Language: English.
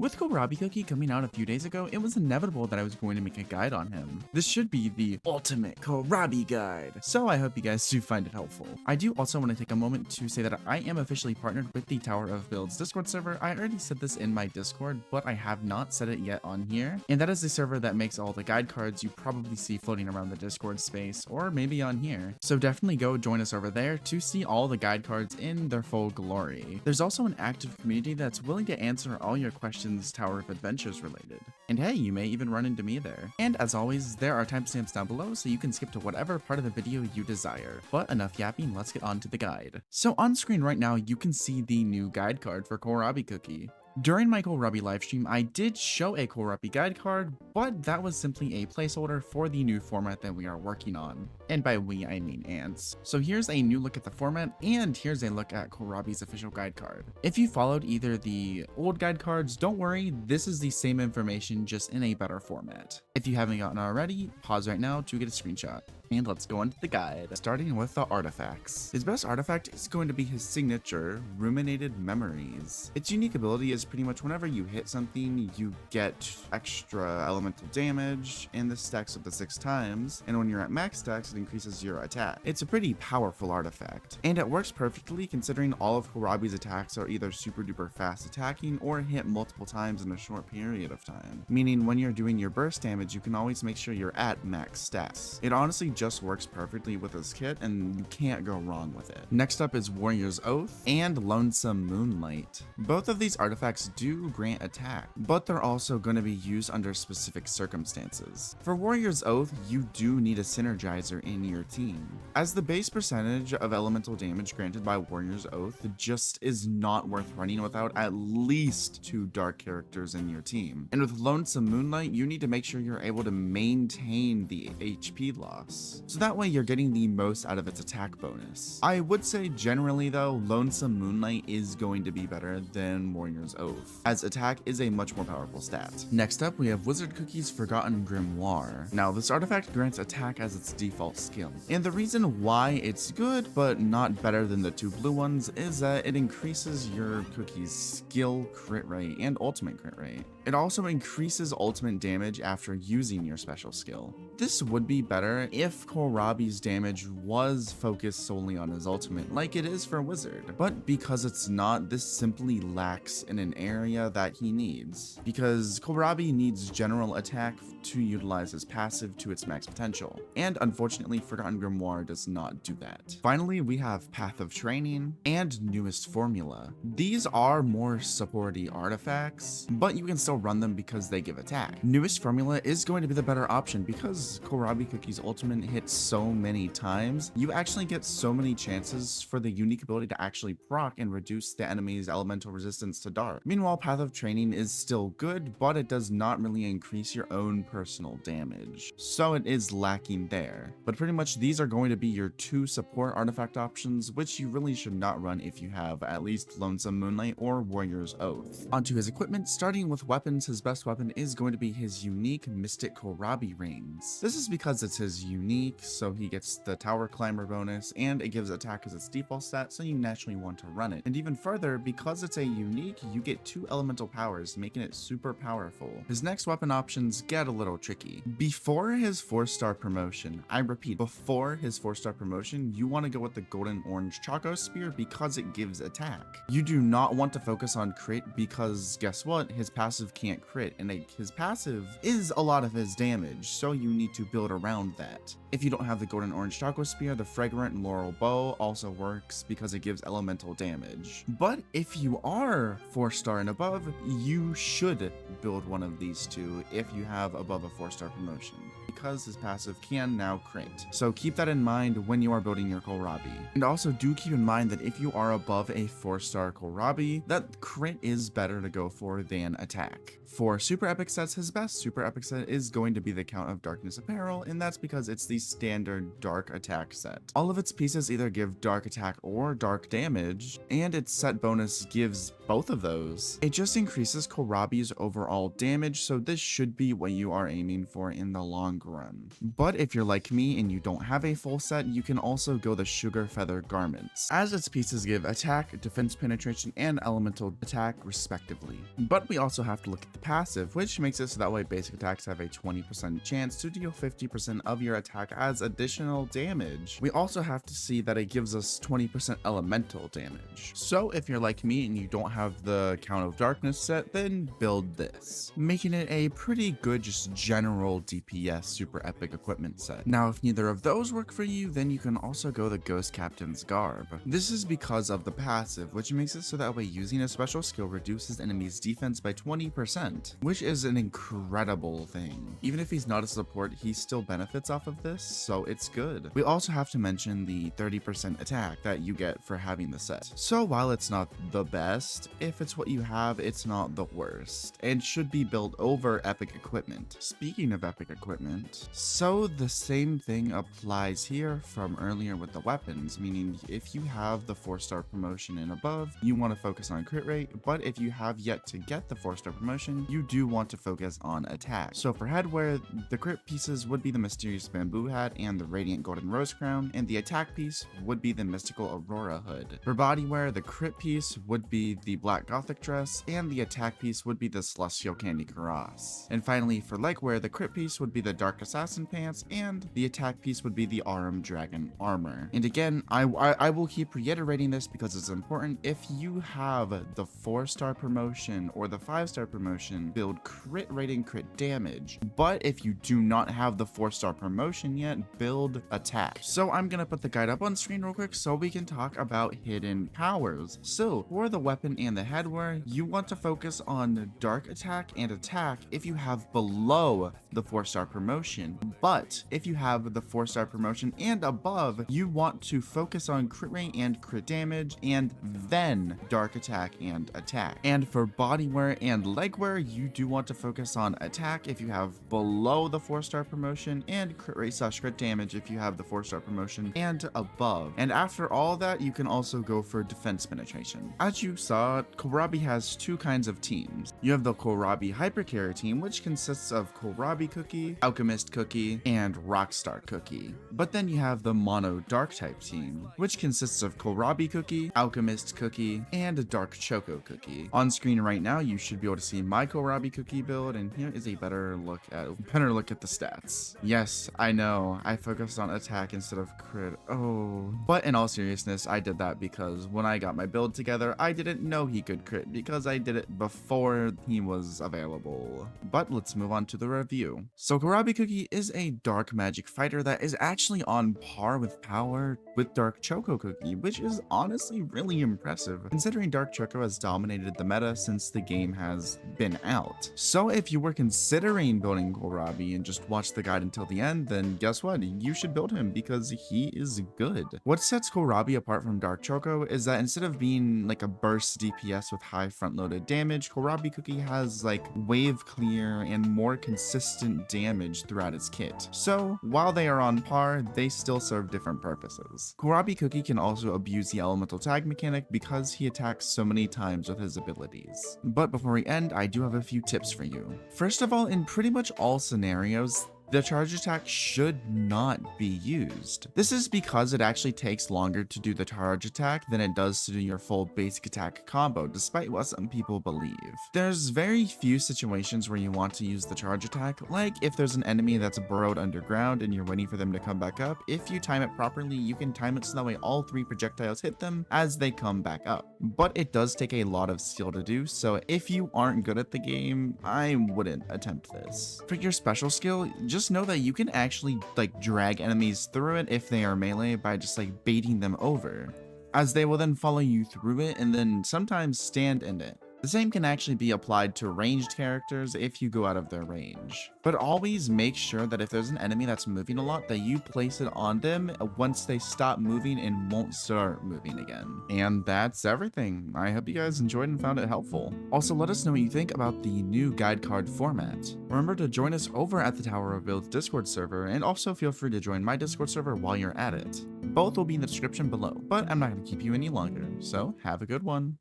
With Kohlrabi Cookie coming out a few days ago, it was inevitable that I was going to make a guide on him. This should be the ultimate Kohlrabi guide, so I hope you guys do find it helpful. I do also want to take a moment to say that I am officially partnered with the Tower of Builds Discord server. I already said this in my Discord, but I have not said it yet on here, and that is the server that makes all the guide cards you probably see floating around the Discord space, or maybe on here. So definitely go join us over there to see all the guide cards in their full glory. There's also an active community that's willing to answer all your questions Tower of Adventures related. And hey, you may even run into me there. And as always, there are timestamps down below so you can skip to whatever part of the video you desire. But enough yapping, let's get on to the guide. So on screen right now, you can see the new guide card for Kohlrabi Cookie. During my Kohlrabi livestream, I did show a Kohlrabi guide card, but that was simply a placeholder for the new format that we are working on. And by we, I mean ants. So here's a new look at the format, and here's a look at Kohlrabi's official guide card. If you followed either the old guide cards, don't worry, this is the same information, just in a better format. If you haven't gotten it already, pause right now to get a screenshot. And let's go into the guide, starting with the artifacts. His best artifact is going to be his signature, Ruminated Memories. Its unique ability is pretty much whenever you hit something, you get extra elemental damage, and this stacks up to 6 times, and when you're at max stacks, it increases your attack. It's a pretty powerful artifact, and it works perfectly considering all of Kohlrabi's attacks are either super duper fast attacking or hit multiple times in a short period of time, meaning when you're doing your burst damage, you can always make sure you're at max stats. It honestly just works perfectly with his kit, and you can't go wrong with it. Next up is Warrior's Oath and Lonesome Moonlight. Both of these artifacts do grant attack, but they're also going to be used under specific circumstances. For Warrior's Oath, you do need a synergizer in your team, as the base percentage of elemental damage granted by Warrior's Oath just is not worth running without at least 2 dark characters in your team. And with Lonesome Moonlight, you need to make sure you're able to maintain the HP loss, so that way you're getting the most out of its attack bonus. I would say generally though, Lonesome Moonlight is going to be better than Warrior's Oath, as attack is a much more powerful stat. Next up, we have Wizard Cookie's Forgotten Grimoire. Now, this artifact grants attack as its default skill, and the reason why it's good but not better than the 2 blue ones is that it increases your cookie's skill crit rate and ultimate crit rate. It also increases ultimate damage after using your special skill. This would be better if Kohlrabi's damage was focused solely on his ultimate, like it is for Wizard. But because it's not, this simply lacks in an area that he needs, because Kohlrabi needs general attack to utilize his passive to its max potential, and unfortunately Forgotten Grimoire does not do that. Finally, we have Path of Training and Newest Formula. These are more supporty artifacts, but you can still run them because they give attack. Newest Formula is going to be the better option because Kohlrabi Cookie's ultimate hits so many times, you actually get so many chances for the unique ability to actually proc and reduce the enemy's elemental resistance to dark. Meanwhile, Path of Training is still good, but it does not really increase your own personal damage, so it is lacking there. But pretty much these are going to be your 2 support artifact options, which you really should not run if you have at least Lonesome Moonlight or Warrior's Oath. Onto his equipment, starting with weapons, his best weapon is going to be his unique Mystic Kohlrabi rings. This is because it's his unique, so he gets the tower climber bonus, and it gives attack as its default stat, so you naturally want to run it. And even further, because it's a unique, you get 2 elemental powers, making it super powerful. His next weapon options get a little tricky. Before his 4-star promotion, I repeat, before his 4-star promotion, you want to go with the golden orange Choco Spear because it gives attack. You do not want to focus on crit because guess what? His passive can't crit, and his passive is a lot of his damage, so you need to build around that. If you don't have the golden orange Choco Spear, the fragrant laurel bow also works because it gives elemental damage. But if you are 4-star and above, you should build one of these 2 if you have above a 4-star promotion, because his passive can now crit. So keep that in mind when you are building your Kohlrabi. And also do keep in mind that if you are above a 4-star Kohlrabi, that crit is better to go for than attack. For super epic sets, his best super epic set is going to be the Count of Darkness Apparel, and that's because it's the standard dark attack set. All of its pieces either give dark attack or dark damage, and its set bonus gives both of those. It just increases Kohlrabi's overall damage, so this should be what you are aiming for in the long long run. But if you're like me and you don't have a full set, you can also go the Sugar Feather Garments, as its pieces give attack, defense penetration, and elemental attack respectively. But we also have to look at the passive, which makes it so that way basic attacks have a 20% chance to deal 50% of your attack as additional damage. We also have to see that it gives us 20% elemental damage. So if you're like me and you don't have the Count of Darkness set, then build this, making it a pretty good just general DPS super epic equipment set. Now if neither of those work for you, then you can also go the Ghost Captain's Garb. This is because of the passive, which makes it so that way using a special skill reduces enemies' defense by 20%, which is an incredible thing. Even if he's not a support, he still benefits off of this, so it's good. We also have to mention the 30% attack that you get for having the set. So while it's not the best, if it's what you have, it's not the worst, and should be built over epic equipment. Speaking of epic equipment, so the same thing applies here from earlier with the weapons, meaning if you have the 4-star promotion and above, you want to focus on crit rate, but if you have yet to get the 4-star promotion, you do want to focus on attack. So for headwear, the crit pieces would be the Mysterious Bamboo Hat and the Radiant Golden Rose Crown, and the attack piece would be the Mystical Aurora Hood. For bodywear, the crit piece would be the Black Gothic Dress, and the attack piece would be the Celestial Candy Cuirass. And finally, for legwear, the crit piece would be the Dark Assassin Pants, and the attack piece would be the Aurum Dragon Armor. And again, I will keep reiterating this because it's important. If you have the 4-star promotion or the 5-star promotion, build crit rate and crit damage. But if you do not have the 4-star promotion yet, build attack. So I'm gonna put the guide up on screen real quick so we can talk about hidden powers. So for the weapon and the headwear, you want to focus on dark attack and attack if you have below the 4-star promotion. But if you have the 4-star promotion and above, you want to focus on crit rate and crit damage, and then dark attack and attack. And for bodywear and legwear, you do want to focus on attack if you have below the 4-star promotion, and crit rate / crit damage if you have the 4-star promotion and above. And after all that, you can also go for defense penetration. As you saw, Kohlrabi has two kinds of teams. You have the Kohlrabi Hypercarrier team, which consists of Kohlrabi Cookie, Alchemist Cookie, and Rockstar Cookie. But then you have the Mono Dark type team, which consists of Kohlrabi Cookie, Alchemist Cookie, and Dark Choco Cookie. On screen right now, you should be able to see my Kohlrabi Cookie build, and here is a better look at the stats. Yes, I know, I focused on attack instead of crit. Oh. But in all seriousness, I did that because when I got my build together, I didn't know he could crit because I did it before he was available. But let's move on to the review. So Kohlrabi Cookie is a dark magic fighter that is actually on par with power with Dark Choco Cookie, which is honestly really impressive considering Dark Choco has dominated the meta since the game has been out. So if you were considering building Kohlrabi and just watch the guide until the end, then guess what? You should build him because he is good. What sets Kohlrabi apart from Dark Choco is that instead of being like a burst DPS with high front-loaded damage, Kohlrabi Cookie has like wave clear and more consistent damage throughout its kit. So while they are on par, they still serve different purposes. Kohlrabi Cookie can also abuse the elemental tag mechanic because he attacks so many times with his abilities. But before we end, I do have a few tips for you. First of all, in pretty much all scenarios, the charge attack should not be used. This is because it actually takes longer to do the charge attack than it does to do your full basic attack combo, despite what some people believe. There's very few situations where you want to use the charge attack, like if there's an enemy that's burrowed underground and you're waiting for them to come back up. If you time it properly, you can time it so that way all 3 projectiles hit them as they come back up. But it does take a lot of skill to do, so if you aren't good at the game, I wouldn't attempt this. For your special skill, just know that you can actually like drag enemies through it if they are melee by just like baiting them over, as they will then follow you through it and then sometimes stand in it. The same can actually be applied to ranged characters if you go out of their range. But always make sure that if there's an enemy that's moving a lot, that you place it on them once they stop moving and won't start moving again. And that's everything. I hope you guys enjoyed and found it helpful. Also, let us know what you think about the new guide card format. Remember to join us over at the Tower of Builds Discord server, and also feel free to join my Discord server while you're at it. Both will be in the description below, but I'm not going to keep you any longer, so have a good one.